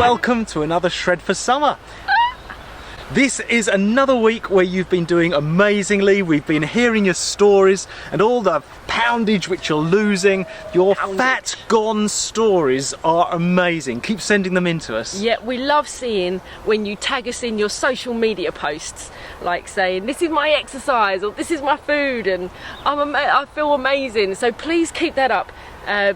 welcome to another Shred for Summer. This is another week where you've been doing amazingly. We've been hearing your stories and all the poundage which you're losing. Your fat gone stories are amazing. Keep sending them in to us. Yeah, we love seeing when you tag us in your social media posts, like saying this is my exercise or this is my food and I feel amazing. So please keep that up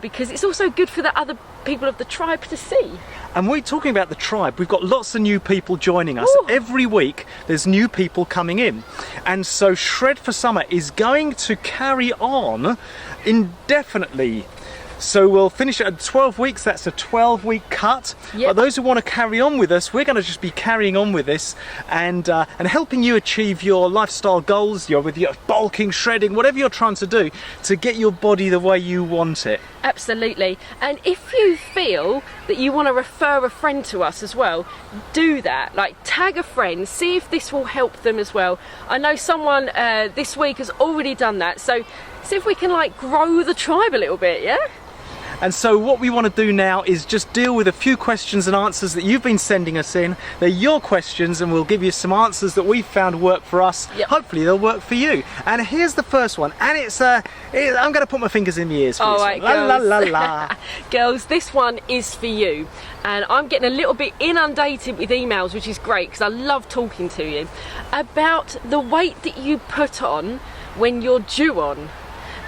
because it's also good for the other people of the tribe to see. And we're talking about the tribe. We've got lots of new people joining us. Ooh. Every week there's new people coming in. And so Shred for Summer is going to carry on indefinitely. So we'll finish it at 12 weeks, that's a 12-week cut. Yep. But those who want to carry on with us, we're going to just be carrying on with this and helping you achieve your lifestyle goals, with your bulking, shredding, whatever you're trying to do to get your body the way you want it. Absolutely. And if you feel that you want to refer a friend to us as well, do that. Like, tag a friend, see if this will help them as well. I know someone this week has already done that, so see if we can like grow the tribe a little bit, yeah? And so what we want to do now is just deal with a few questions and answers that you've been sending us in. They're your questions and we'll give you some answers that we've found work for us. Yep. Hopefully they'll work for you. And here's the first one. And I'm going to put my fingers in the ears for All this right, one. girls. La la la la. Girls, this one is for you. And I'm getting a little bit inundated with emails, which is great because I love talking to you, about the weight that you put on when you're due on.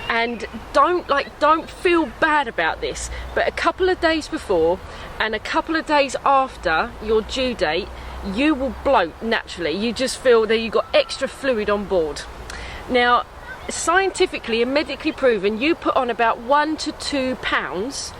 And don't feel bad about this, but a couple of days before and a couple of days after your due date, you will bloat naturally. You just feel that you've got extra fluid on board. Now, scientifically and medically proven, you put on about 1 to 2 pounds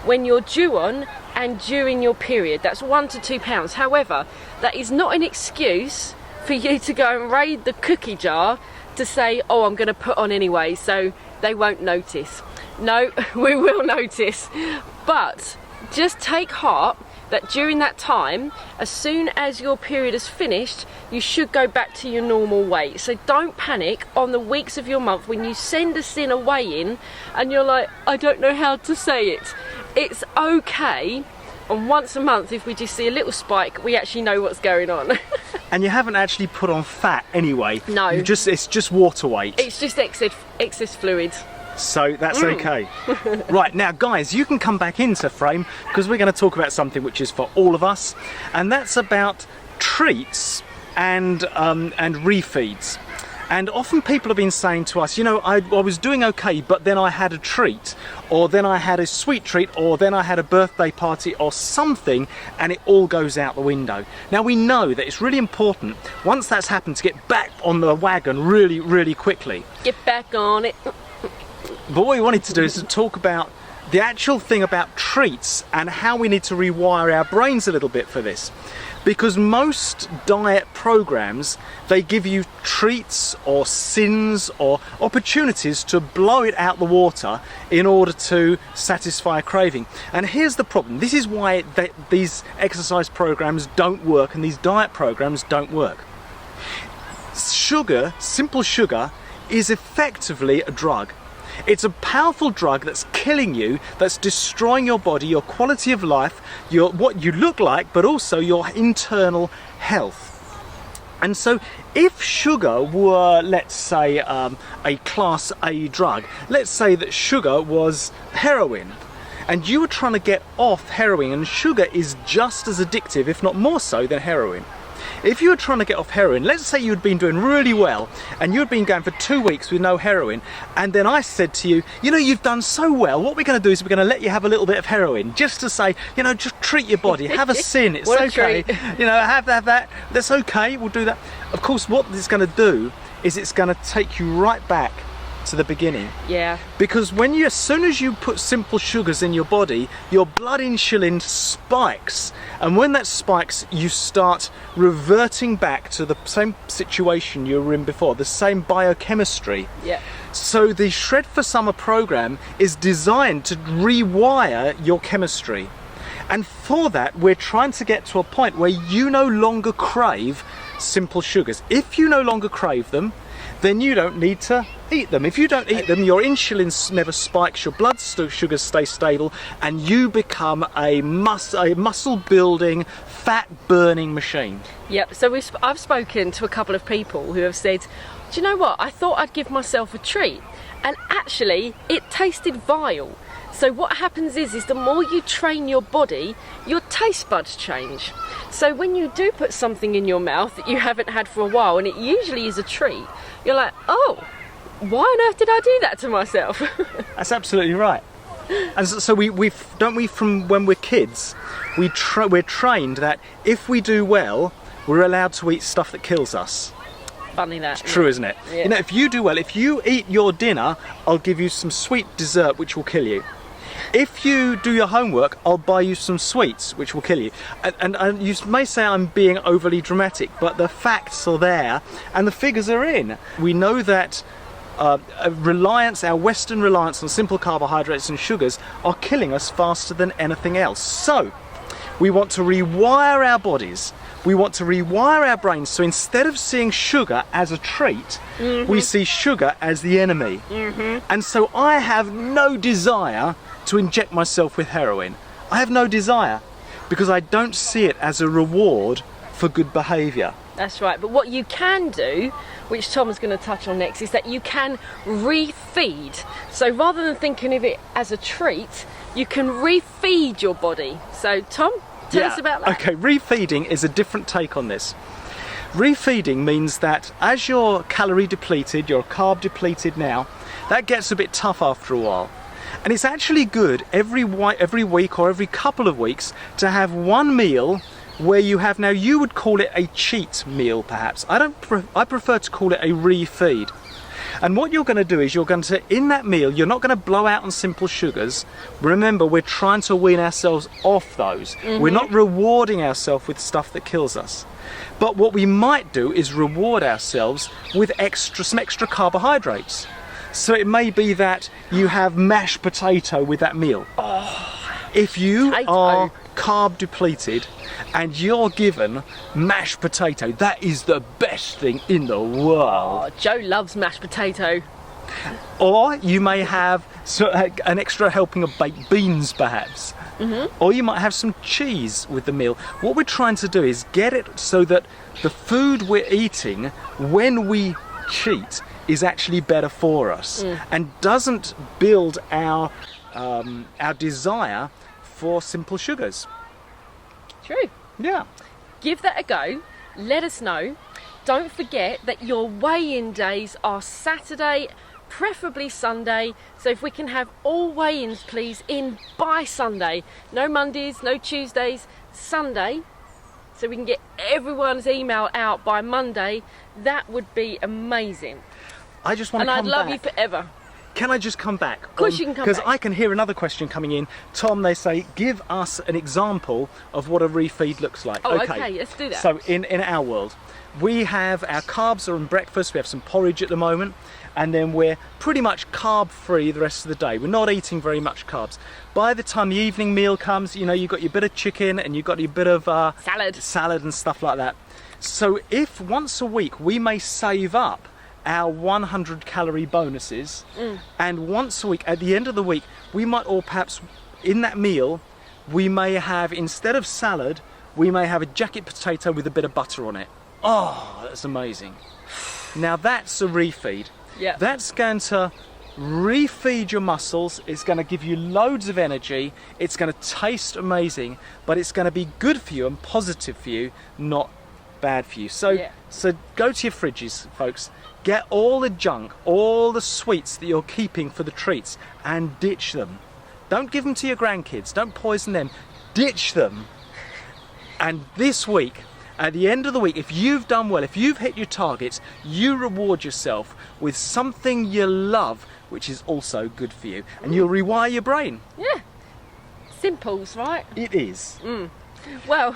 when you're due on and during your period. That's 1 to 2 pounds. However, that is not an excuse for you to go and raid the cookie jar to say, oh, I'm going to put on anyway, so they won't notice. No, we will notice. But just take heart that during that time, as soon as your period is finished, you should go back to your normal weight. So don't panic on the weeks of your month when you send us in a weigh-in and you're like, I don't know how to say it. It's okay. And once a month, if we just see a little spike, we actually know what's going on. And you haven't actually put on fat anyway. No. It's just water weight. It's just excess fluid. So that's okay. Right, now guys, you can come back into frame because we're going to talk about something which is for all of us, and that's about treats and refeeds. And often people have been saying to us, I was doing okay, but then I had a treat, or then I had a sweet treat, or then I had a birthday party or something, and it all goes out the window. Now we know that it's really important, once that's happened, to get back on the wagon really, really quickly. Get back on it. But what we wanted to do is to talk about the actual thing about treats and how we need to rewire our brains a little bit for this. Because most diet programs, they give you treats or sins or opportunities to blow it out the water in order to satisfy a craving. And here's the problem. This is why these exercise programs don't work and these diet programs don't work. Sugar, simple sugar, is effectively a drug. It's a powerful drug that's killing you, that's destroying your body, your quality of life, what you look like, but also your internal health. And so if sugar were, let's say, a class A drug, let's say that sugar was heroin, and you were trying to get off heroin, and sugar is just as addictive, if not more so, than heroin. If you were trying to get off heroin, let's say you had been doing really well and you had been going for 2 weeks with no heroin, and then I said to you, you've done so well, what we're going to do is we're going to let you have a little bit of heroin, just to say, just treat your body, have a sin, it's okay, have that, that's okay, we'll do that. Of course, what it's going to do is it's going to take you right back to the beginning. Yeah. Because as soon as you put simple sugars in your body, your blood insulin spikes, and when that spikes, you start reverting back to the same situation you were in before, the same biochemistry. Yeah. So the Shred for Summer program is designed to rewire your chemistry. And for that, we're trying to get to a point where you no longer crave simple sugars. If you no longer crave them, then you don't need to eat them. If you don't eat them, your insulin never spikes, your blood sugars stay stable, and you become a muscle-building, fat-burning machine. Yep, so I've spoken to a couple of people who have said, do you know what, I thought I'd give myself a treat, and actually it tasted vile. So what happens is the more you train your body, your taste buds change. So when you do put something in your mouth that you haven't had for a while, and it usually is a treat, you're like, oh, why on earth did I do that to myself? That's absolutely right. And so don't we from when we're kids, we're trained that if we do well, we're allowed to eat stuff that kills us. Funny that. It's true, isn't it? Yeah. You know, if you do well, if you eat your dinner, I'll give you some sweet dessert which will kill you. If you do your homework, I'll buy you some sweets, which will kill you. And you may say I'm being overly dramatic, but the facts are there and the figures are in. We know that our Western reliance on simple carbohydrates and sugars are killing us faster than anything else. So, we want to rewire our bodies. We want to rewire our brains, so instead of seeing sugar as a treat, we see sugar as the enemy. And so I have no desire to inject myself with heroin. I have no desire, because I don't see it as a reward for good behaviour. That's right, but what you can do, which Tom's going to touch on next, is that you can refeed. So rather than thinking of it as a treat, you can refeed your body. So Tom, tell us about that. Okay, refeeding is a different take on this. Refeeding means that as you're calorie depleted, you're carb depleted now, that gets a bit tough after a while. And it's actually good every week or every couple of weeks to have one meal where you have, now you would call it a cheat meal perhaps. I prefer to call it a refeed. And what you're going to do is you're going to, in that meal, you're not going to blow out on simple sugars. Remember, we're trying to wean ourselves off those. We're not rewarding ourselves with stuff that kills us. But what we might do is reward ourselves with some extra carbohydrates. So it may be that you have mashed potato with that meal. If you are carb depleted and you're given mashed potato, that is the best thing in the world. Oh, Joe loves mashed potato. Or you may have an extra helping of baked beans perhaps. Or you might have some cheese with the meal. What we're trying to do is get it so that the food we're eating when we cheat is actually better for us and doesn't build our desire for simple sugars. True. Yeah. Give that a go. Let us know. Don't forget that your weigh-in days are Saturday, preferably Sunday. So if we can have all weigh-ins, please, in by Sunday. No Mondays, no Tuesdays, Sunday. So we can get everyone's email out by Monday. That would be amazing. I just want to come back. And I'd love you forever. Can I just come back? Of course you can come back. Because I can hear another question coming in. Tom, they say, give us an example of what a refeed looks like. Oh, okay, let's do that. So in our world, we have our carbs are in breakfast. We have some porridge at the moment. And then we're pretty much carb free the rest of the day. We're not eating very much carbs. By the time the evening meal comes, you know, you've got your bit of chicken and you've got your bit of salad and stuff like that. So if once a week we may save up our 100 calorie bonuses, and once a week at the end of the week we might all perhaps in that meal we may have, instead of salad, we may have a jacket potato with a bit of butter on it. Oh, that's amazing. Now that's a refeed. Yeah. That's going to refeed your muscles. It's going to give you loads of energy. It's going to taste amazing, but it's going to be good for you and positive for you, not bad for you. So go to your fridges, folks. Get all the junk, all the sweets that you're keeping for the treats, and ditch them. Don't give them to your grandkids. Don't poison them. Ditch them. And this week, at the end of the week, if you've done well, if you've hit your targets, you reward yourself with something you love, which is also good for you. And you'll rewire your brain. Yeah. Simples, right? It is. Well,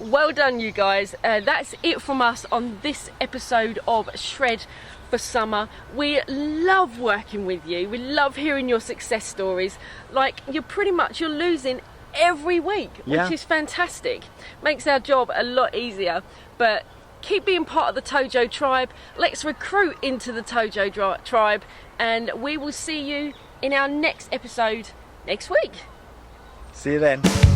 well done, you guys. That's it from us on this episode of Shred for Summer. We love working with you. We love hearing your success stories. Like, you're losing every week, which is fantastic. Makes our job a lot easier. But keep being part of the Tojo tribe. Let's recruit into the Tojo tribe, and we will see you in our next episode next week. See you then.